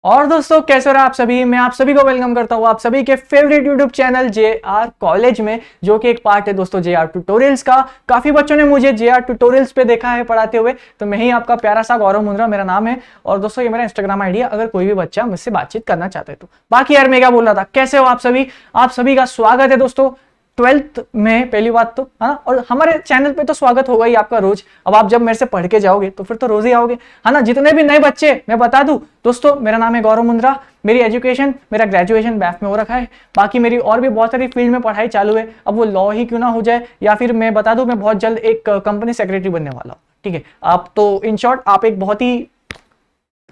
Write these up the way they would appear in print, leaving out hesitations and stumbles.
और दोस्तों कैसे हो रहा आप सभी। मैं आप सभी को वेलकम करता हूं आप सभी के favourite YouTube channel JR college में, जो कि एक पार्ट है दोस्तों JR ट्यूटोरियल्स का। काफी बच्चों ने मुझे JR ट्यूटोरियल्स पे देखा है पढ़ाते हुए, तो मैं ही आपका प्यारा सा गौरव मुंद्रा मेरा नाम है। और दोस्तों ये मेरा इंस्टाग्राम आईडी है, अगर कोई भी बच्चा मुझसे बातचीत करना चाहते हैं तो। बाकी यार मैं क्या बोल रहा था, कैसे हो आप सभी का स्वागत है दोस्तों 12th में। पहली बात तो है ना, और हमारे चैनल पे तो स्वागत होगा ही आपका रोज। अब आप जब मेरे से पढ़ के जाओगे तो फिर तो रोज ही आओगे, है ना। जितने भी नए बच्चे, मैं बता दूं दोस्तों, मेरा नाम है गौरव मुंद्रा। मेरी एजुकेशन, मेरा ग्रेजुएशन BAF में हो रखा है। बाकी मेरी और भी बहुत सारी फील्ड में पढ़ाई चालू है, अब वो लॉ ही क्यों ना हो जाए, या फिर मैं बता दूं मैं बहुत जल्द एक कंपनी सेक्रेटरी बनने वाला हूँ। ठीक है, आप तो इन शॉर्ट आप एक बहुत ही,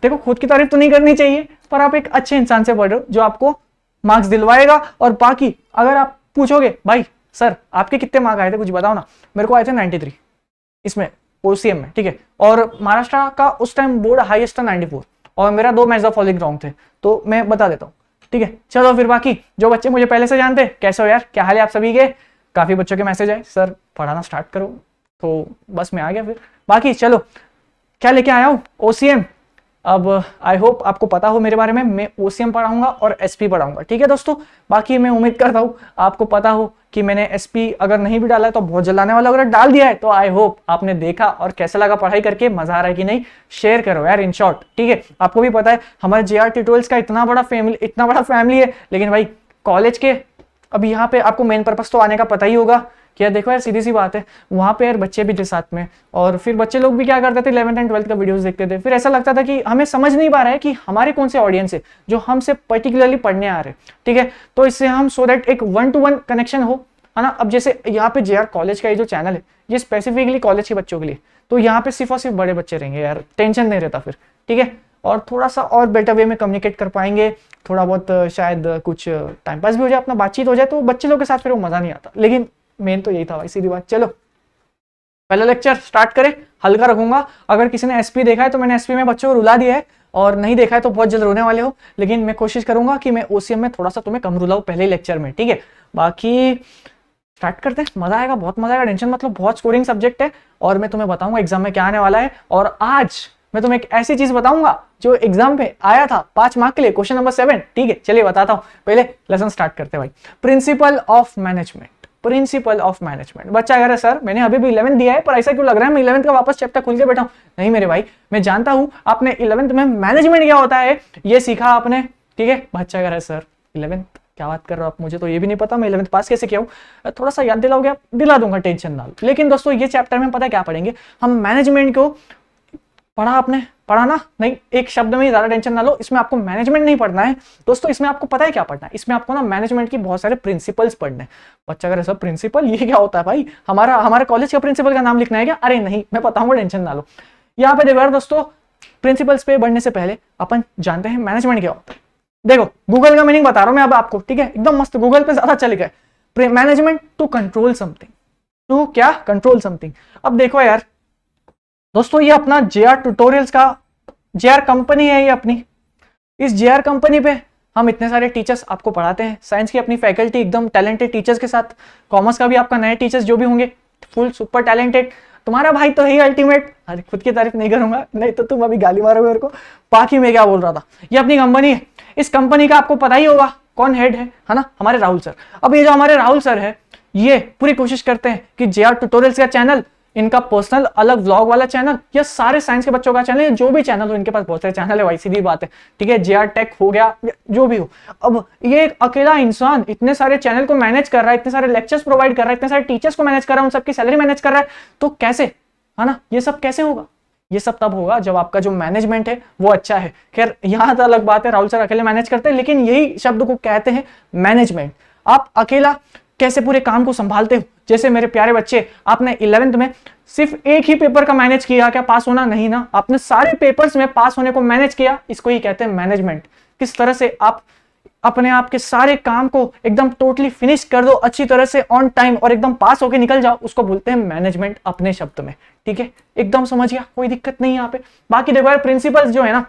देखो खुद की तारीफ तो नहीं करनी चाहिए, पर आप एक अच्छे इंसान से पढ़ रहे हो जो आपको मार्क्स दिलवाएगा। और बाकी अगर आप पूछोगे भाई सर आपके कितने मार्क आए थे कुछ बताओ ना, मेरे को आए थे 93 इसमें OCM में। ठीक है, और महाराष्ट्र का उस टाइम बोर्ड हाईएस्ट था 94, और मेरा 2 मैच द फॉलोइंग रॉन्ग थे, तो मैं बता देता हूँ। ठीक है, चलो फिर बाकी जो बच्चे मुझे पहले से जानते हैं, कैसे हो यार, क्या हाल है आप सभी के। काफी बच्चों के मैसेज आए सर पढ़ाना स्टार्ट करो, तो बस मैं आ गया फिर। बाकी चलो क्या लेके आया हूँ, OCM। अब आई होप आपको पता हो मेरे बारे में, मैं OCM पढ़ाऊंगा और SP पढ़ाऊंगा। ठीक है दोस्तों, बाकी मैं उम्मीद करता हूँ आपको पता हो कि मैंने SP अगर नहीं भी डाला है तो बहुत जल्द आने वाला, अगर डाल दिया है तो आई होप आपने देखा और कैसा लगा पढ़ाई करके, मजा आ रहा है कि नहीं, शेयर करो यार इन शॉर्ट। ठीक है, आपको भी पता है हमारे JR ट्यूटोरियल्स का इतना बड़ा फैमिली है, लेकिन भाई कॉलेज के अब यहाँ पे आपको मेन पर्पस तो आने का पता ही होगा कि यार देखो यार सीधी सी बात है, वहाँ पे यार बच्चे भी थे साथ में, और फिर बच्चे लोग भी क्या करते थे 11th एंड 12th का वीडियोस देखते थे। फिर ऐसा लगता था कि हमें समझ नहीं पा रहा है कि हमारे कौन से ऑडियंस है जो हमसे पर्टिकुलरली पढ़ने आ रहे हैं। ठीक है, तो इससे हम सो दैट एक 1-to-1 कनेक्शन हो, है ना। अब जैसे यहाँ पे JR कॉलेज का ये जो चैनल है ये स्पेसिफिकली कॉलेज के बच्चों के लिए, तो यहाँ पे सिर्फ और सिर्फ बड़े बच्चे रहेंगे यार, टेंशन नहीं रहता फिर। ठीक है, और थोड़ा सा और बेटर वे में कम्युनिकेट कर पाएंगे, थोड़ा बहुत शायद कुछ टाइम पास भी हो जाए, अपना बातचीत हो जाए, तो बच्चे लोग के साथ फिर वो मजा नहीं आता। लेकिन मेन तो यही था भाई, सीधी बात। चलो पहला लेक्चर स्टार्ट करें, हल्का रखूंगा। अगर किसी ने SP देखा है तो मैंने SP में बच्चों को रुला दिया है, और नहीं देखा है तो बहुत जल्द रोने वाले हो, लेकिन मैं कोशिश करूंगा कि मैं OCM में थोड़ा सा तुम्हें कम रुलाऊं पहले लेक्चर में। ठीक है, बाकी स्टार्ट करते हैं, मजा आएगा, बहुत मजा आएगा, टेंशन मतलब बहुत स्कोरिंग सब्जेक्ट है, और मैं तुम्हें बताऊंगा एग्जाम में क्या आने वाला है। और आज मैं तुम्हें एक ऐसी चीज बताऊंगा जो एग्जाम में आया था 5 मार्क के लिए, क्वेश्चन नंबर 7। ठीक है, चलिए बताता हूं, पहले लेसन स्टार्ट करते हैं भाई। Principle of management, principle of management. बच्चा कह रहा है सर मैंने अभी भी 11th दिया है, पर ऐसा क्यों लग रहा है मैं 11th का वापस चैप्टर खोल के बैठा हूं। नहीं मेरे भाई, मैं जानता हूं आपने 11th में मैनेजमेंट क्या होता है ये सीखा आपने। ठीक है, बच्चा कह रहा है सर 11th क्या बात कर रहे हो आप, मुझे तो ये भी नहीं पता, मैं 11th पास कैसे किया हूं, थोड़ा सा याद दिलाओगे आप, दिला दूंगा, टेंशन ना लो। लेकिन दोस्तों ये चैप्टर में पता क्या पढ़ेंगे हम, मैनेजमेंट को पढ़ा आपने, पढ़ाना नहीं, एक शब्द में ही ज्यादा टेंशन ना लो, इसमें आपको मैनेजमेंट नहीं पढ़ना है दोस्तों, इसमें आपको पता है क्या पढ़ना है, इसमें आपको ना मैनेजमेंट की बहुत सारे प्रिंसिपल्स पढ़ने हैं। बच्चा अगर सब प्रिंसिपल ये क्या होता है भाई, हमारे कॉलेज का प्रिंसिपल का नाम लिखना है क्या। अरे नहीं, मैं बताऊंगा, टेंशन ना लो। यहाँ पे देखो दोस्तों, प्रिंसिपल्स पे बढ़ने से पहले अपन जानते हैं मैनेजमेंट क्या होता है। देखो गूगल का मीनिंग बता रहा हूं मैं अब आपको, ठीक है, एकदम मस्त, गूगल पे ज्यादा अच्छा लिखा है, management to control something, to क्या, कंट्रोल समथिंग। अब देखो यार दोस्तों, ये अपना JR ट्यूटोरियल्स का JR कंपनी है ये अपनी, इस JR कंपनी पे हम इतने सारे टीचर्स आपको पढ़ाते हैं। साइंस की अपनी फैकल्टी एकदम टैलेंटेड टीचर्स के साथ, कॉमर्स का भी आपका नए टीचर्स जो भी होंगे फुल सुपर टैलेंटेड। तुम्हारा भाई तो है ही अल्टीमेट, अरे खुद की तारीफ नहीं करूंगा, नहीं तो तुम अभी गाली मारोगे मेरे को। बाकी मैं क्या बोल रहा था, ये अपनी कंपनी है, इस कंपनी का आपको पता ही होगा कौन हेड है ना, हमारे राहुल सर। अब ये जो हमारे राहुल सर है, ये पूरी कोशिश करते हैं कि JR ट्यूटोरियल्स का चैनल, इनका पर्सनल अलग व्लॉग वाला चैनल, या सारे साइंस के बच्चों का चैनल, जो भी चैनल हो, इनके पास बहुत सारे चैनल है भाई, सीधी बात है। ठीक है, JR टेक हो गया, जो भी हो। अब ये एक अकेला इंसान इतने सारे चैनल को मैनेज कर रहा है, इतने सारे लेक्चर्स प्रोवाइड कर रहा है, इतने सारे टीचर्स को मैनेज कर रहा है, उन सबकी सैलरी मैनेज कर रहा है, तो कैसे, है ना, ये सब कैसे होगा। ये सब तब होगा जब आपका जो मैनेजमेंट है वो अच्छा है। खैर यहाँ तो अलग बात है, राहुल सर अकेले मैनेज करते हैं, लेकिन यही शब्द को कहते हैं मैनेजमेंट। आप अकेला कैसे पूरे काम को संभालते हो। जैसे मेरे प्यारे बच्चे, आपने 11th में सिर्फ एक ही पेपर का मैनेज किया, क्या पास होना नहीं ना, आपने सारे पेपर्स में पास होने को मैनेज किया, इसको ही कहते हैं मैनेजमेंट। किस तरह से आप अपने आप के सारे काम को एकदम टोटली फिनिश कर दो अच्छी तरह से ऑन टाइम, और एकदम पास होके निकल जाओ, उसको बोलते हैं मैनेजमेंट अपने शब्द में। ठीक है, एकदम समझ गया, कोई दिक्कत नहीं यहाँ पे। बाकी देखो यार प्रिंसिपल्स जो है ना,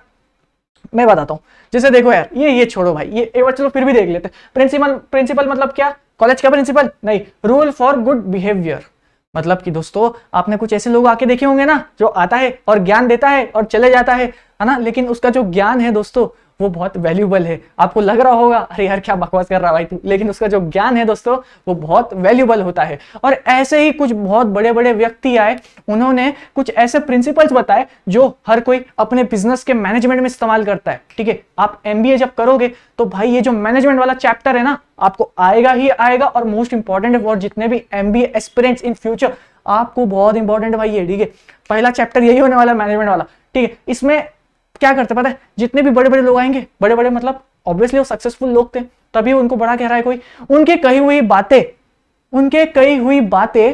मैं बताता हूं। जैसे देखो यार, ये छोड़ो भाई, ये एक बार चलो फिर भी देख लेते हैं। प्रिंसिपल मतलब क्या, कॉलेज का प्रिंसिपल नहीं, रूल फॉर गुड बिहेवियर। मतलब कि दोस्तों आपने कुछ ऐसे लोग आके देखे होंगे ना, जो आता है और ज्ञान देता है और चले जाता है ना, लेकिन उसका जो ज्ञान है दोस्तों वो बहुत वैल्यूबल है। आपको लग रहा होगा अरे यार क्या बकवास कर रहा है भाई तू, लेकिन उसका जो ज्ञान है दोस्तों वो बहुत वैल्यूबल होता है। और ऐसे ही कुछ बहुत बड़े बड़े व्यक्ति आए, उन्होंने कुछ ऐसे प्रिंसिपल्स बताए जो हर कोई अपने बिजनेस के मैनेजमेंट में इस्तेमाल करता है। ठीक है, आप एमबीए जब करोगे तो भाई ये जो मैनेजमेंट वाला चैप्टर है ना आपको आएगा ही आएगा, और मोस्ट इंपॉर्टेंट है फॉर जितने भी एमबीए एस्पिरेंट्स इन फ्यूचर, आपको बहुत इंपॉर्टेंट भाई ये। ठीक है, पहला चैप्टर यही होने वाला है मैनेजमेंट वाला। ठीक है, इसमें क्या करते पता है, जितने भी बड़े बड़े लोग आएंगे, बड़े बड़े मतलब ऑब्वियसली वो सक्सेसफुल लोग थे तभी उनको बड़ा कह रहा है कोई, उनके कही हुई बातें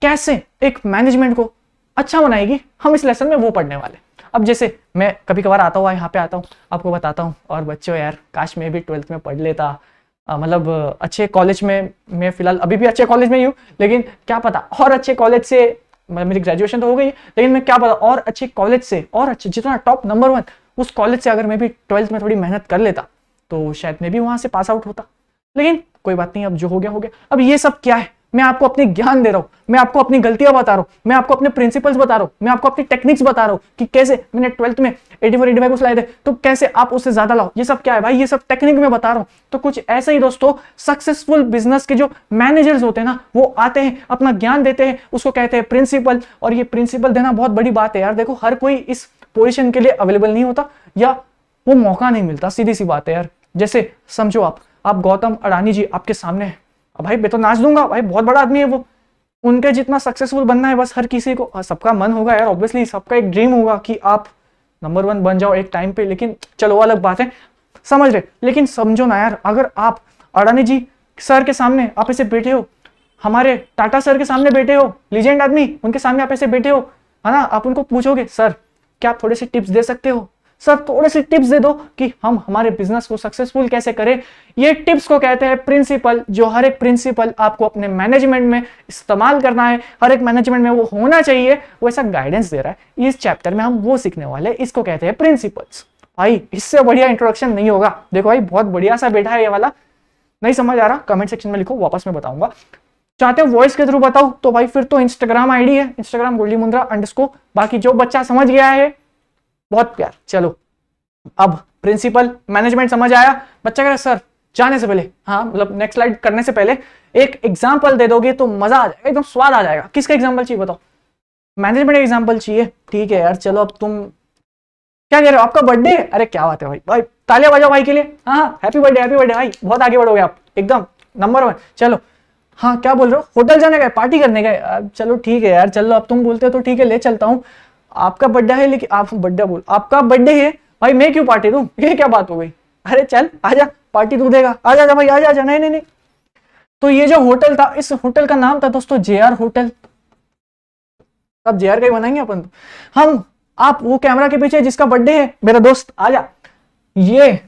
कैसे एक मैनेजमेंट को अच्छा बनाएगी, हम इस लेसन में वो पढ़ने वाले। अब जैसे मैं कभी कभार आता हुआ यहाँ पे आता हूँ, आपको बताता हूँ, और बच्चों यार काश मैं भी 12th में पढ़ लेता, मतलब अच्छे कॉलेज में। मैं फिलहाल अभी भी अच्छे कॉलेज में ही हूँ, लेकिन क्या पता और अच्छे कॉलेज से, मेरी ग्रेजुएशन तो हो गई, लेकिन मैं क्या पता और अच्छे कॉलेज से, और अच्छे जितना टॉप नंबर 1 उस कॉलेज से अगर मैं भी 12th में थोड़ी मेहनत कर लेता तो शायद मैं भी वहां से पास आउट होता। लेकिन कोई बात नहीं, अब जो हो गया हो गया। अब ये सब क्या है, मैं आपको अपनी ज्ञान दे रहा हूं, मैं आपको अपनी गलतियां बता रहा हूं, मैं आपको अपने प्रिंसिपल्स बता रहा हूं, मैं आपको अपनी टेक्निक्स बता रहा हूं कि कैसे मैंने 12th में 84 85 लाए थे तो कैसे आप उससे ज्यादा लाओ। ये सब क्या है भाई, ये सब टेक्निक में बता रहा हूं। तो कुछ ऐसे ही दोस्तों सक्सेसफुल बिजनेस के जो मैनेजर्स होते हैं ना, वो आते हैं, अपना ज्ञान देते हैं, उसको कहते हैं प्रिंसिपल। और ये प्रिंसिपल देना बहुत बड़ी बात है यार। देखो हर कोई इस पोजिशन के लिए अवेलेबल नहीं होता, या वो मौका नहीं मिलता, सीधी सी बात है यार। जैसे समझो आप गौतम अडानी जी आपके सामने है, अब भाई मैं तो नाच दूंगा, भाई बहुत बड़ा आदमी है वो, उनके जितना सक्सेसफुल बनना है बस हर किसी को, सबका मन होगा यार, ऑब्वियसली सबका एक ड्रीम होगा कि आप नंबर 1 बन जाओ एक टाइम पे। लेकिन चलो वो अलग बात है, समझ रहे। लेकिन समझो ना यार, अगर आप अडानी जी सर के सामने आप ऐसे बैठे हो, हमारे टाटा सर के सामने बैठे हो, लीजेंड आदमी, उनके सामने आप ऐसे बैठे हो, है ना, आप उनको पूछोगे सर क्या आप थोड़े से टिप्स दे सकते हो, सर थोड़े से टिप्स दे दो कि हम हमारे बिजनेस को सक्सेसफुल कैसे करें। ये टिप्स को कहते हैं प्रिंसिपल, जो हर एक प्रिंसिपल आपको अपने मैनेजमेंट में इस्तेमाल करना है, हर एक मैनेजमेंट में वो होना चाहिए, वो ऐसा गाइडेंस दे रहा है। इस चैप्टर में हम वो सीखने वाले हैं, इसको कहते हैं प्रिंसिपल्स। भाई इससे बढ़िया इंट्रोडक्शन नहीं होगा। देखो भाई बहुत बढ़िया सा बैठा है ये वाला, नहीं समझ आ रहा कमेंट सेक्शन में लिखो, वापस में बताऊंगा। चाहते हो वॉइस के थ्रू बताओ तो भाई फिर तो इंस्टाग्राम आईडी है, इंस्टाग्राम _, बाकी जो बच्चा समझ गया है बहुत प्यार। चलो अब प्रिंसिपल मैनेजमेंट समझ आया, बच्चा कह रहा सर जाने से पहले, हाँ मतलब नेक्स्ट स्लाइड करने से पहले एक एग्जांपल दे दोगे तो मजा आ जाएगा, एकदम स्वाद आ जाएगा। किसका एग्जांपल चाहिए बताओ, मैनेजमेंट एग्जांपल चाहिए, ठीक है यार। चलो अब तुम क्या कह रहे हो, आपका बर्थडे, अरे क्या बात है भाई, भाई तालियां बजाओ भाई के लिए, हाँ हैप्पी बर्थडे भाई, बहुत आगे बढ़ोगे आप, एकदम नंबर 1। चलो हाँ क्या बोल रहे हो, होटल जाने का, पार्टी करने का, चलो ठीक है यार, चलो अब तुम बोलते हो तो ठीक है ले चलता हूँ। आपका बर्थडे है, लेकिन आप बर्थडे बोल, आपका बर्थडे है भाई, मैं क्यों पार्टी दूं, ये क्या बात हो गई, अरे चल आजा पार्टी तू देगा, आजा जा भाई आजा, नहीं। तो ये जो होटल था, इस होटल का नाम था दोस्तों JR होटल। अब JR का ही बनाएंगे अपन तो। हम आप वो कैमरा के पीछे जिसका बर्थडे है, मेरा दोस्त आजा, ये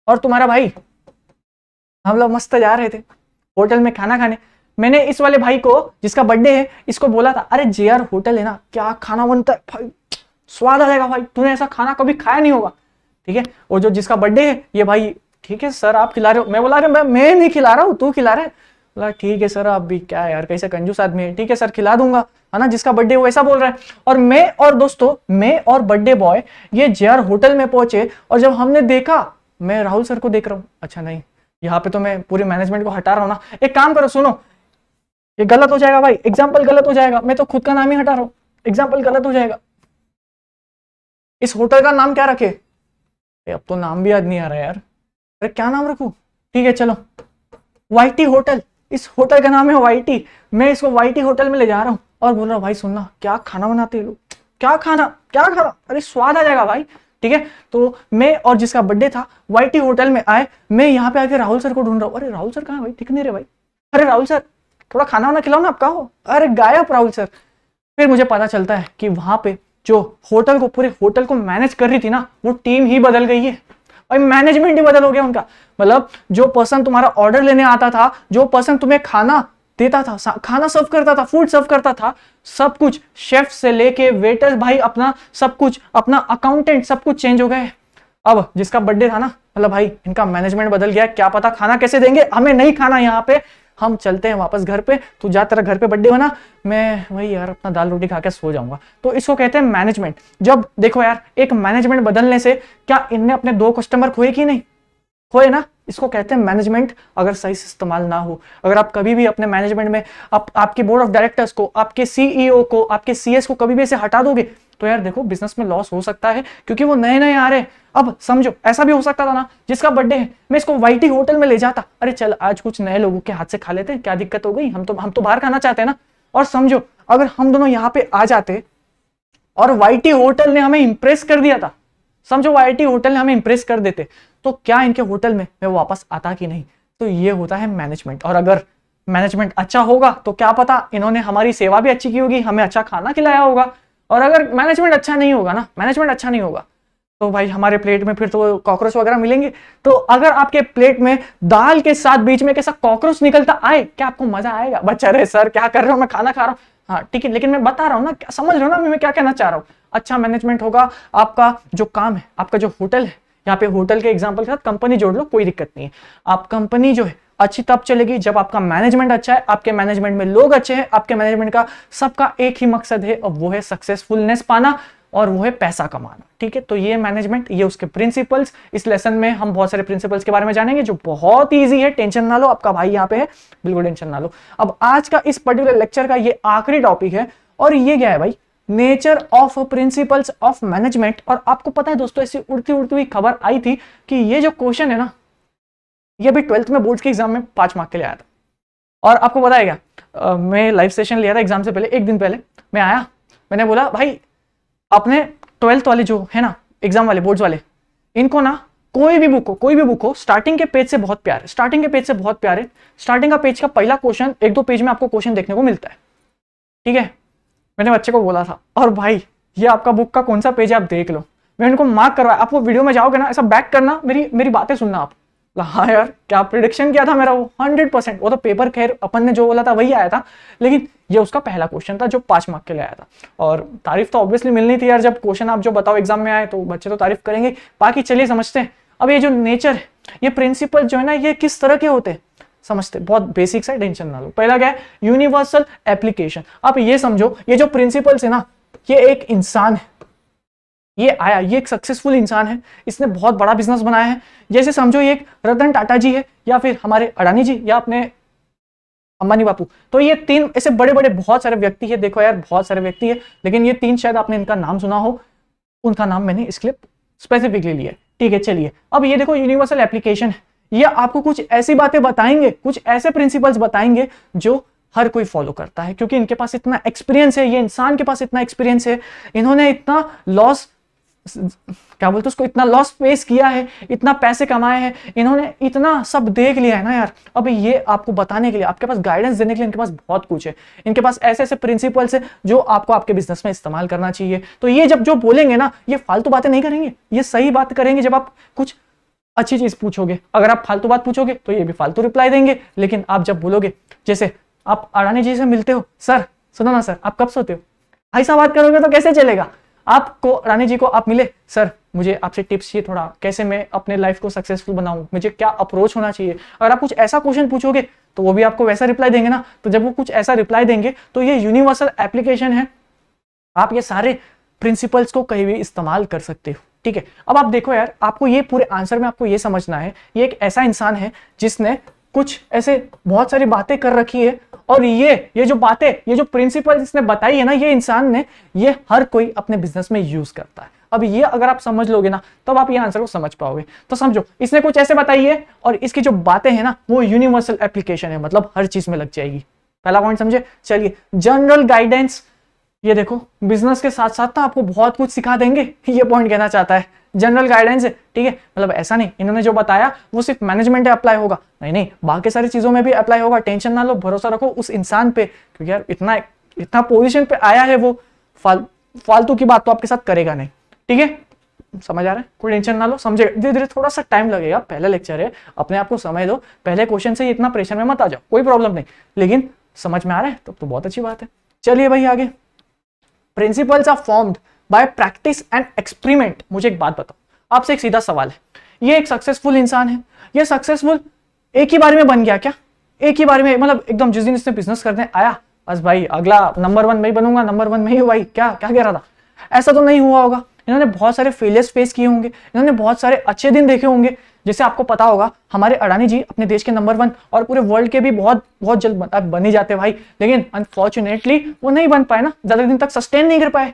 और तुम्हारा भाई, हम लोग मस्त जा रहे थे होटल में खाना खाने। मैंने इस वाले भाई को जिसका बर्थडे है, इसको बोला था अरे JR होटल है ना, क्या खाना बनता है भाई, स्वाद आ जाएगा भाई, तूने ऐसा खाना कभी खाया नहीं होगा, ठीक है। और जो जिसका बर्थडे है ये भाई, ठीक है सर आप खिला रहे हो, मैं बोला अरे मैं नहीं खिला रहा हूँ, तू खिला रहा है, बोला ठीक है सर आप भी क्या यार कैसे कंजूस आदमी है, ठीक है सर खिला दूंगा, है ना। जिसका बर्थडे वो ऐसा बोल रहा है। और मैं और बर्थडे बॉय ये JR होटल में पहुंचे, और जब हमने देखा, मैं राहुल सर को देख रहा हूँ, अच्छा नहीं यहाँ पे तो मैं पूरी मैनेजमेंट को हटा रहा हूँ ना, एक काम करो सुनो, ये गलत हो जाएगा भाई, एग्जाम्पल गलत हो जाएगा, मैं तो खुद का नाम ही हटा रहा हूँ, एग्जाम्पल गलत हो जाएगा। इस होटल का नाम क्या रखे, अब तो नाम भी याद नहीं आ रहा यार, अरे क्या नाम रखूं, ठीक है चलो YT होटल, इस होटल का नाम है YT। मैं इसको YT होटल में ले जा रहा हूँ और बोल रहा हूँ भाई सुनना क्या खाना बनाते हैं लोग, क्या खाना, अरे स्वाद आ जाएगा भाई, ठीक है। तो मैं और जिसका बर्थडे था YT होटल में आए, मैं यहाँ पे आके राहुल सर को ढूंढ रहा हूँ, अरे राहुल सर कहाँ भाई, दिख नहीं रहे भाई, अरे राहुल सर थोड़ा खाना वाना खिलाओ ना, आप कहाँ हो, अरे गायब राहुल सर। फिर मुझे पता चलता है कि वहां पे जो होटल को, पूरे होटल को मैनेज कर रही थी ना, वो टीम ही बदल गई है भाई, मैनेजमेंट ही बदल हो गया उनका। मतलब जो पर्सन तुम्हारा ऑर्डर लेने आता था, जो पर्सन तुम्हें खाना देता था, खाना सर्व करता था, फूड सर्व करता था, सब कुछ शेफ से लेके वेटर्स भाई, अपना सब कुछ, अपना अकाउंटेंट, सब कुछ चेंज हो गए। अब जिसका बर्थडे था ना, मतलब भाई इनका मैनेजमेंट बदल गया, क्या पता खाना कैसे देंगे, हमें नहीं खाना यहाँ पे, हम चलते हैं वापस घर पे, तू जा, तेरा घर पे बर्थडे हो ना, मैं वही यार अपना दाल रोटी खा के सो जाऊंगा। तो इसको कहते हैं मैनेजमेंट। जब देखो यार, एक मैनेजमेंट बदलने से क्या इनने अपने 2 कस्टमर खोए कि नहीं खोए ना, इसको कहते हैं मैनेजमेंट। अगर सही से इस्तेमाल ना हो, अगर आप कभी भी अपने मैनेजमेंट में आपके बोर्ड ऑफ डायरेक्टर्स को, आपके सीईओ को, आपके सीएस को कभी भी ऐसे हटा दोगे तो यार देखो बिजनेस में लॉस हो सकता है, क्योंकि वो नए नए आ रहे हैं। अब समझो ऐसा भी हो सकता था ना, जिसका बर्थडे है मैं इसको वाईटी होटल में ले जाता, अरे चल आज कुछ नए लोगों के हाथ से खा लेते हैं, क्या दिक्कत हो गई, हम तो बाहर खाना चाहते हैं ना। और समझो अगर हम दोनों यहाँ पे आ जाते और वाईटी होटल ने हमें इंप्रेस कर दिया था, समझो वाईटी होटल ने हमें इंप्रेस कर देते, तो क्या इनके होटल में मैं वापस आता कि नहीं। तो ये होता है मैनेजमेंट। और अगर मैनेजमेंट अच्छा होगा तो क्या पता इन्होंने हमारी सेवा भी अच्छी की होगी, हमें अच्छा खाना खिलाया होगा। और अगर मैनेजमेंट अच्छा नहीं होगा ना, मैनेजमेंट अच्छा नहीं होगा तो भाई हमारे प्लेट में फिर तो कॉकरोच वगैरह मिलेंगे। तो अगर आपके प्लेट में दाल के साथ बीच में कैसा कॉकरोच निकलता आए, क्या आपको मजा आएगा? बच्चा अरे सर क्या कर रहे हो, मैं खाना खा रहा हूँ। हाँ ठीक है, लेकिन मैं बता रहा हूँ ना, समझ रहे हो ना मैं क्या कहना चाह रहा हूँ। अच्छा मैनेजमेंट होगा, आपका जो काम है, आपका जो होटल है, यहाँ पे होटल के एग्जाम्पल के साथ कंपनी जोड़ लो, कोई दिक्कत नहीं है। आप कंपनी जो है अच्छी तब चलेगी जब आपका मैनेजमेंट अच्छा है, आपके मैनेजमेंट में लोग अच्छे हैं, आपके मैनेजमेंट का सबका एक ही मकसद है और वो है सक्सेसफुलनेस पाना और वो है पैसा कमाना। ठीक है, तो ये मैनेजमेंट, ये उसके प्रिंसिपल्स। इस लेसन में हम बहुत सारे प्रिंसिपल्स के बारे में जानेंगे जो बहुत ईजी है, टेंशन ना लो, आपका भाई यहाँ पे है, बिल्कुल टेंशन ना लो। अब आज का इस पर्टिकुलर लेक्चर का ये आखिरी टॉपिक है और ये क्या है भाई, nature of principles of management. और आपको पता है दोस्तों, ऐसी उड़ती उड़ती हुई खबर आई थी कि ये जो क्वेश्चन है ना, ये भी 12th में बोर्ड के एग्जाम में 5 मार्क के लिए आया था। और आपको पता है क्या, मैं लाइव सेशन लिया था एग्जाम से पहले, एक दिन पहले मैं आया, मैंने बोला भाई अपने 12th वाले जो है ना, एग्जाम वाले, बोर्ड्स वाले, इनको ना कोई भी बुक हो स्टार्टिंग के पेज से बहुत प्यार है, स्टार्टिंग के पेज से बहुत प्यार है। स्टार्टिंग का पेज का पहला क्वेश्चन, 1-2 पेज में आपको क्वेश्चन देखने को मिलता है। ठीक है, मैंने बच्चे को बोला था, और भाई ये आपका बुक का कौन सा पेज है आप देख लो। मैं उनको मार्क करवाया, आप वो वीडियो में जाओगे ना, ऐसा बैक करना, मेरी बातें सुनना आप। हाँ यार क्या प्रिडिक्शन किया था मेरा, वो 100%। वो तो पेपर खैर अपन ने जो बोला था वही आया था, लेकिन ये उसका पहला क्वेश्चन था जो 5 मार्क के लिए आया था। और तारीफ तो ऑब्वियसली मिलनी थी यार, जब क्वेश्चन आप जो बताओ एग्जाम में आए तो बच्चे तो तारीफ करेंगे। बाकी चलिए समझते हैं। अब ये जो नेचर है, ये प्रिंसिपल जो है ना, ये किस तरह के होते हैं समझते, बहुत बेसिक सा, टेंशन ना लो। पहला क्या है, यूनिवर्सल एप्लीकेशन। आप ये समझो, ये जो प्रिंसिपल्स है ना, ये एक इंसान है, ये आया, ये एक सक्सेसफुल इंसान है, इसने बहुत बड़ा बिजनेस बनाया है। जैसे समझो ये एक रतन टाटा जी है, या फिर हमारे अडानी जी, या अपने अंबानी बापू। तो ये 3 ऐसे बड़े बड़े बहुत सारे व्यक्ति है, देखो यार बहुत सारे व्यक्ति है, लेकिन ये 3 शायद आपने इनका नाम सुना हो, उनका नाम मैंने इसके लिए स्पेसिफिकली लिया। ठीक है, चलिए अब ये देखो यूनिवर्सल एप्लीकेशन है, ये आपको कुछ ऐसी बातें बताएंगे, कुछ ऐसे प्रिंसिपल्स बताएंगे जो हर कोई फॉलो करता है, क्योंकि इनके पास इतना एक्सपीरियंस है, ये इंसान के पास इतना एक्सपीरियंस है, इन्होंने इतना लॉस, क्या बोलते उसको, इतना लॉस फेस किया है, इतना पैसे कमाए हैं, इन्होंने इतना सब देख लिया है ना यार। अब ये आपको बताने के लिए, आपके पास गाइडेंस देने के लिए इनके पास बहुत कुछ है। इनके पास ऐसे ऐसे प्रिंसिपल्स है जो आपको आपके बिजनेस में इस्तेमाल करना चाहिए। तो ये जब जो बोलेंगे ना, ये फालतू बातें नहीं करेंगे, ये सही बात करेंगे। जब आप कुछ अच्छी चीज पूछोगे, अगर आप फालतू बात पूछोगे तो ये भी फालतू रिप्लाई देंगे। लेकिन आप जब बोलोगे, जैसे आप अडानी जी से मिलते हो, सर सुनो ना सर आप कब सोते हो, ऐसा बात करोगे तो कैसे चलेगा। आपको रानी जी को आप मिले, सर मुझे आपसे टिप्स चाहिए थोड़ा, कैसे मैं अपने लाइफ को सक्सेसफुल बनाऊं, मुझे क्या अप्रोच होना चाहिए। अगर आप कुछ ऐसा क्वेश्चन पूछोगे तो वो भी आपको वैसा रिप्लाई देंगे ना। तो जब वो कुछ ऐसा रिप्लाई देंगे तो ये यूनिवर्सल एप्लीकेशन है, आप ये सारे प्रिंसिपल्स को कहीं भी इस्तेमाल कर सकते हो। ठीक है, अब आप देखो यार, आपको ये पूरे आंसर में आपको ये समझना है, ये एक ऐसा इंसान है जिसने कुछ ऐसे बहुत सारी बातें कर रखी है, और ये जो बातें, ये जो प्रिंसिपल इसने बताई है ना, ये इंसान ने, ये हर कोई अपने बिजनेस में यूज करता है। अब ये अगर आप समझ लोगे ना, तब आप ये आंसर को समझ पाओगे। तो समझो, इसने कुछ ऐसे बताई है और इसकी जो बातें हैं ना, वो यूनिवर्सल एप्लीकेशन है, मतलब हर चीज में लग जाएगी। पहला पॉइंट समझे। चलिए, जनरल गाइडेंस, ये देखो बिजनेस के साथ साथ ना आपको बहुत कुछ सिखा देंगे, ये पॉइंट कहना चाहता है। जनरल गाइडेंस है, ठीक है, मतलब ऐसा नहीं इन्होंने जो बताया वो सिर्फ मैनेजमेंट में अप्लाई होगा, नहीं, बाकी सारी चीजों में भी अप्लाई होगा। टेंशन ना लो, भरोसा रखो उस इंसान पे, क्योंकि यार इतना पोजीशन पे आया है, वो फालतू की बात तो आपके साथ करेगा नहीं। ठीक है, समझ आ रहा है, कोई टेंशन ना लो, समझे। धीरे धीरे थोड़ा सा टाइम लगेगा, पहला लेक्चर है, अपने आप को समय दो, पहले क्वेश्चन से इतना प्रेशर में मत आ जाओ, कोई प्रॉब्लम नहीं, लेकिन समझ में आ रहा है तो बहुत अच्छी बात है। चलिए भाई आगे, principles are formed by practice and experiment. मुझे एक बात बताओ, आपसे एक सीधा सवाल है, ये एक सक्सेसफुल इंसान है, ये सक्सेसफुल एक ही बार में बन गया क्या? एक ही बार में, मतलब एकदम जिस दिन इसने बिजनेस करने आया बस भाई अगला नंबर 1 मैं ही बनूंगा, नंबर 1 मैं ही हूँ भाई, क्या क्या कह रहा था, ऐसा तो नहीं हुआ होगा। इन्होंने बहुत सारे फेलियर्स फेस किए होंगे, इन्होंने बहुत सारे अच्छे दिन देखे होंगे। जैसे आपको पता होगा हमारे अडानी जी अपने देश के नंबर 1 और पूरे वर्ल्ड के भी बहुत बहुत जल्द बन ही जाते भाई, लेकिन अनफॉर्चुनेटली वो नहीं बन पाए ना, ज्यादा दिन तक सस्टेन नहीं कर पाए।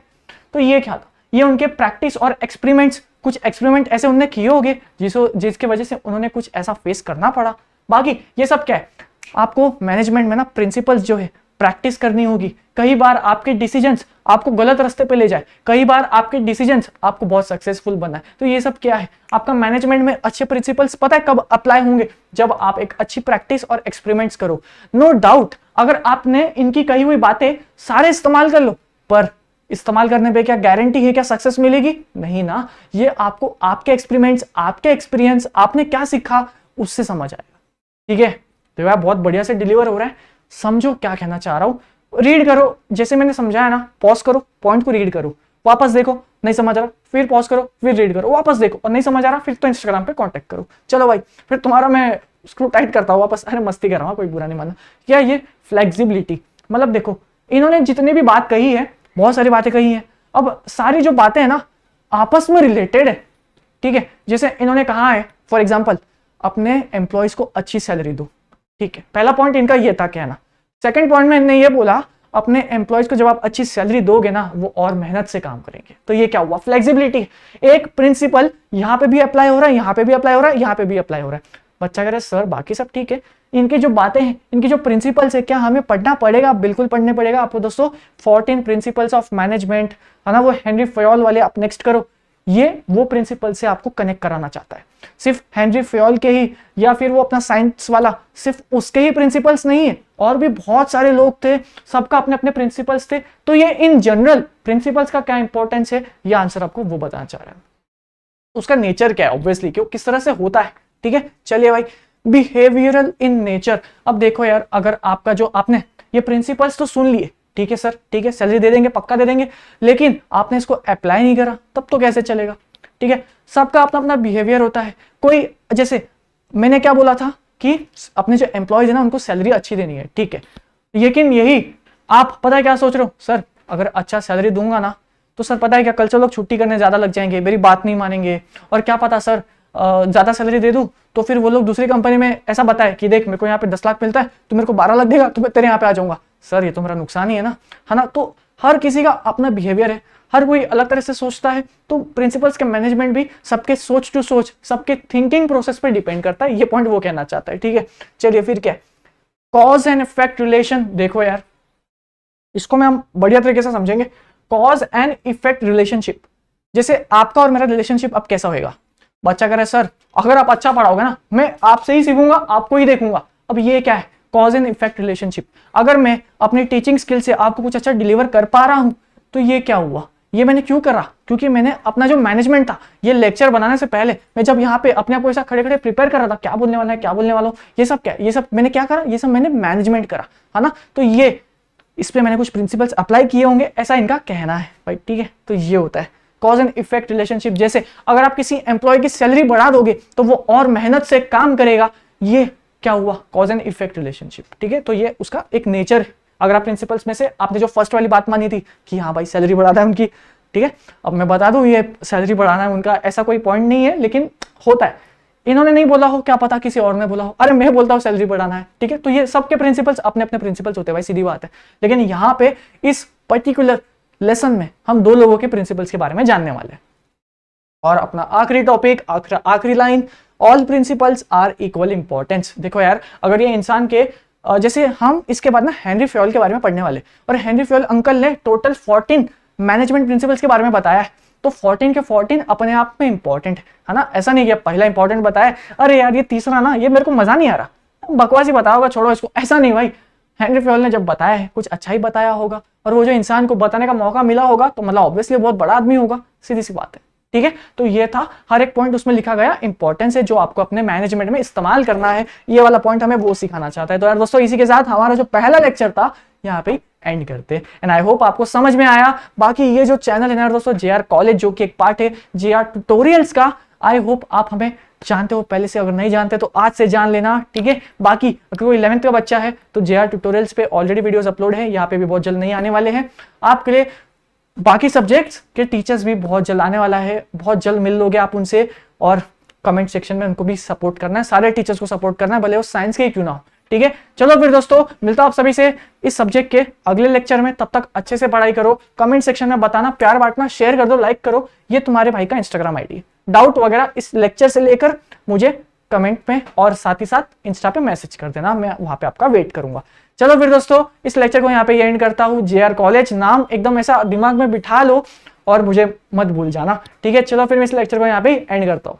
तो ये क्या था, ये उनके प्रैक्टिस और एक्सपेरिमेंट्स, कुछ एक्सपेरिमेंट ऐसे उन्होंने किए होंगे जिसके वजह से उन्होंने कुछ ऐसा फेस करना पड़ा। बाकी ये सब क्या है, आपको मैनेजमेंट में ना प्रिंसिपल्स जो है प्रैक्टिस करनी होगी। कई बार आपके डिसीजंस आपको गलत रास्ते पे ले जाए, कई बार आपके डिसीजंस आपको बहुत सक्सेसफुल बनाए। तो ये सब क्या है, आपका मैनेजमेंट में अच्छे प्रिंसिपल्स पता है कब अप्लाई होंगे, जब आप एक अच्छी प्रैक्टिस और एक्सपेरिमेंट्स करो। नो डाउट अगर आपने इनकी कही हुई बातें सारे इस्तेमाल कर लो, पर इस्तेमाल करने पे क्या गारंटी है क्या सक्सेस मिलेगी, नहीं ना। ये आपको आपके एक्सपेरिमेंट्स, आपके एक्सपीरियंस, आपने क्या सीखा उससे समझ आएगा। ठीक है, तो यार बहुत बढ़िया से डिलीवर हो रहा है, समझो क्या कहना चाह रहा हूं। रीड करो जैसे मैंने समझाया ना, पॉज करो, पॉइंट को रीड करो, वापस देखो, नहीं समझ आ रहा फिर पॉज करो, फिर रीड करो, वापस देखो, और नहीं समझ आ रहा फिर तो इंस्टाग्राम पे कांटेक्ट करो। चलो भाई फिर तुम्हारा मैं स्क्रू टाइट करता हूँ वापस। अरे मस्ती कर रहा हूँ, कोई बुरा नहीं मानना। क्या ये फ्लेक्सिबिलिटी, मतलब देखो इन्होंने जितने भी बात कही है, बहुत सारी बातें कही है, अब सारी जो बातें हैं ना आपस में रिलेटेड है। ठीक है, जैसे इन्होंने कहा है फॉर एग्जाम्पल अपने एम्प्लॉयज को अच्छी सैलरी दो। ठीक है, पहला पॉइंट इनका ये था कहना। सेकंड पॉइंट में इन्होंने ये बोला अपने एम्प्लॉयज को जब आप अच्छी सैलरी दोगे ना वो और मेहनत से काम करेंगे। तो ये क्या हुआ, फ्लेक्सिबिलिटी। एक प्रिंसिपल यहाँ पे भी अप्लाई हो रहा है, यहाँ पे भी अप्लाई हो रहा है, यहाँ पे भी अप्लाई हो रहा है। बच्चा कह रहा है सर बाकी सब ठीक है, इनकी जो बातें हैं, इनकी जो प्रिंसिपल्स है, क्या हमें पढ़ना पड़ेगा? बिल्कुल पढ़ने पड़ेगा आपको दोस्तों। 14 प्रिंसिपल्स ऑफ मैनेजमेंट है ना, वो हेनरी फयोल वाले आप नेक्स्ट करो। ये वो प्रिंसिपल से आपको कनेक्ट कराना चाहता है। सिर्फ हेनरी फयोल के ही या फिर वो अपना साइंस वाला सिर्फ उसके ही प्रिंसिपल्स नहीं है, और भी बहुत सारे लोग थे, सबका अपने अपने प्रिंसिपल्स थे। तो ये इन जनरल प्रिंसिपल्स का क्या इंपॉर्टेंस है, ये आंसर आपको वो बताना चाह रहा है। उसका नेचर क्या है, ऑब्वियसली क्यों किस तरह से होता है। ठीक है, चलिए भाई बिहेवियरल इन नेचर। अब देखो यार, अगर आपका जो आपने ये प्रिंसिपल्स तो सुन लिए, ठीक है सर, ठीक है सैलरी दे देंगे, पक्का दे देंगे, लेकिन आपने इसको अप्लाई नहीं करा, तब तो कैसे चलेगा। ठीक है, सबका अपना अपना बिहेवियर होता है। कोई जैसे मैंने क्या बोला था कि अपने जो एम्प्लॉयज है ना उनको सैलरी अच्छी देनी है। ठीक है, लेकिन यही आप पता है क्या सोच रहे हो, सर अगर अच्छा सैलरी दूंगा ना तो सर पता है क्या कल से लोग छुट्टी करने ज्यादा लग जाएंगे, मेरी बात नहीं मानेंगे, और क्या पता सर ज्यादा सैलरी दे दूं तो फिर वो लोग दूसरी कंपनी में ऐसा बताए कि देख मेरे को यहाँ पे 10 लाख मिलता है, तो मेरे को 12 लाख देगा तो मैं तेरे यहाँ पे आ जाऊंगा। सर ये तो मेरा नुकसान ही है ना। तो हर किसी का अपना बिहेवियर है, हर कोई अलग तरह से सोचता है। तो प्रिंसिपल्स के मैनेजमेंट भी सबके सोच टू सोच, सबके थिंकिंग प्रोसेस पर डिपेंड करता है। ये पॉइंट वो कहना चाहता है। ठीक है, चलिए फिर क्या कॉज एंड इफेक्ट रिलेशन। देखो यार इसको मैं हम बढ़िया तरीके से समझेंगे। कॉज एंड इफेक्ट रिलेशनशिप, जैसे आपका और मेरा रिलेशनशिप अब कैसा होगा। बच्चा कह रहा है सर अगर आप अच्छा पढ़ाओगे ना मैं आपसे ही सीखूंगा, आपको ही देखूंगा। अब ये क्या है, कॉज एंड इफेक्ट रिलेशनशिप। अगर मैं अपनी टीचिंग स्किल से आपको कुछ अच्छा डिलीवर कर पा रहा हूं तो ये क्या हुआ, ये मैंने क्यों करा, क्योंकि मैंने अपना जो मैनेजमेंट था, ये लेक्चर बनाने से पहले मैं जब यहाँ पे अपने आप को ऐसा खड़े खड़े प्रिपेयर कर रहा था, क्या बोलने वाला है, क्या बोलने वाला हूँ, ये सब क्या, ये सब मैंने क्या करा, ये सब मैंने मैनेजमेंट करा, है ना। तो ये इस पे मैंने कुछ प्रिंसिपल्स अप्लाई किए होंगे, ऐसा इनका कहना है भाई। ठीक है, तो ये होता है कॉज एंड इफेक्ट रिलेशनशिप। जैसे अगर आप किसी एम्प्लॉय की सैलरी बढ़ा दोगे तो वो और मेहनत से काम करेगा, ये क्या हुआ, कॉज एंड इफेक्ट रिलेशनशिप। ठीक है, तो ये उसका एक नेचर है। अगर आप प्रिंसिपल्स में से आपने जो फर्स्ट वाली बात मानी थी कि हाँ भाई सैलरी बढ़ाना है उनकी, ठीक है, अब मैं बता दूं ये सैलरी बढ़ाना है उनका, ऐसा कोई पॉइंट नहीं है, लेकिन होता है। इन्होंने नहीं बोला हो, क्या पता किसी और ने बोला हो, अरे मैं बोलता हूँ सैलरी बढ़ाना है। ठीक है, तो ये सबके प्रिंसिपल्स अपने अपने प्रिंसिपल्स होते हैं भाई, सीधी बात है। लेकिन यहाँ पे इस पर्टिकुलर लेसन में हम दो लोगों के प्रिंसिपल्स के बारे में जानने वाले हैं। और अपना आखिरी टॉपिक, आखिरी line, all principles are equal importance. देखो यार अगर ये इंसान के जैसे हम इसके बाद ना हेनरी फयोल के बारे में पढ़ने वाले, और हेनरी फयोल अंकल ने टोटल 14 मैनेजमेंट प्रिंसिपल्स के बारे में बताया है। तो 14 के 14 अपने आप में इंपॉर्टेंट है ना, ऐसा नहीं कि पहला इंपॉर्टेंट बताया अरे यार ये तीसरा ना ये मेरे को मजा नहीं आ रहा, बकवासी बताया होगा, छोड़ो इसको, ऐसा नहीं भाई। हेनरी फयोल ने जब बताया है कुछ अच्छा ही बताया होगा, और वो जो इंसान को बताने का मौका मिला होगा तो मतलब ऑब्वियसली बहुत बड़ा आदमी होगा, सीधी सी बात है। ठीक है, तो ये था हर एक पॉइंट उसमें लिखा गया, इंपॉर्टेंस है जो आपको अपने मैनेजमेंट में इस्तेमाल करना है, ये वाला पॉइंट हमें वो सिखाना चाहता है। तो यार दोस्तों इसी के साथ हमारा जो पहला लेक्चर था यहाँ पे एंड करते हैं, एंड आई होप आपको समझ में आया। बाकी ये जो चैनल है ना दोस्तों JR कॉलेज, जो कि एक पार्ट है JR ट्यूटोरियल्स का, आई होप आप हमें जानते हो पहले से, अगर नहीं जानते तो आज से जान लेना, ठीक है। बाकी अगर कोई 11th का बच्चा है तो JR ट्यूटोरियल्स पे ऑलरेडी वीडियोस अपलोड है, यहाँ पे भी बहुत जल्द नहीं आने वाले हैं आपके लिए। बाकी सब्जेक्ट्स के टीचर्स भी बहुत जल्द आने वाला है, बहुत जल्द मिल लोगे आप उनसे, और कमेंट सेक्शन में उनको भी सपोर्ट करना है, सारे टीचर्स को सपोर्ट करना है, भले वो साइंस के ही क्यों ना हो, ठीक है। चलो फिर दोस्तों, मिलता हूं आप सभी से इस सब्जेक्ट के अगले लेक्चर में। तब तक अच्छे से पढ़ाई करो, कमेंट सेक्शन में बताना, प्यार बांटना, शेयर कर दो, लाइक करो। ये तुम्हारे भाई का इंस्टाग्राम आईडी, डाउट वगैरह इस लेक्चर से लेकर मुझे कमेंट में और साथ ही साथ इंस्टा पे मैसेज कर देना, मैं वहां पे आपका वेट करूंगा। चलो फिर दोस्तों, इस लेक्चर को यहाँ पे एंड करता हूँ। JR कॉलेज नाम एकदम ऐसा दिमाग में बिठा लो और मुझे मत भूल जाना, ठीक है। चलो फिर मैं इस लेक्चर को यहाँ पे एंड करता हूँ।